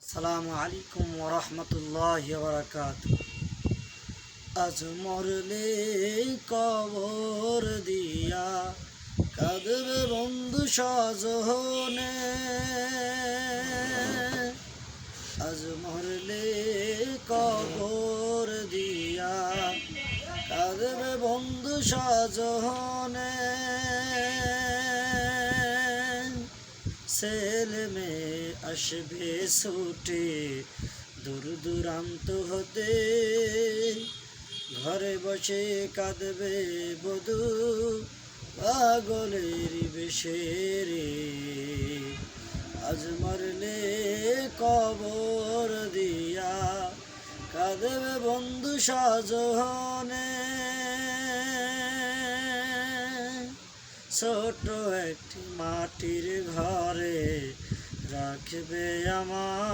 আসসালামু আলাইকুম ওয়া রাহমাতুল্লাহি ওয়া বারাকাতুহু। আজ মরলে কবর দিয়া কাঁদবে বন্ধু স্বজনে। আজ মরলে কবর দিয়া কাঁদবে বন্ধু স্বজনে। ছেলে মেয়ে আসবে ছুটে দূর দূরান্ত হতে, ঘরে বসে কাঁদবে বধূ পাগলের বেশে রে। আজ মরলে কবর দিয়া কাঁদবে বন্ধু স্বজনে। ছোট একটি মাটির ঘরে রাখবে আমার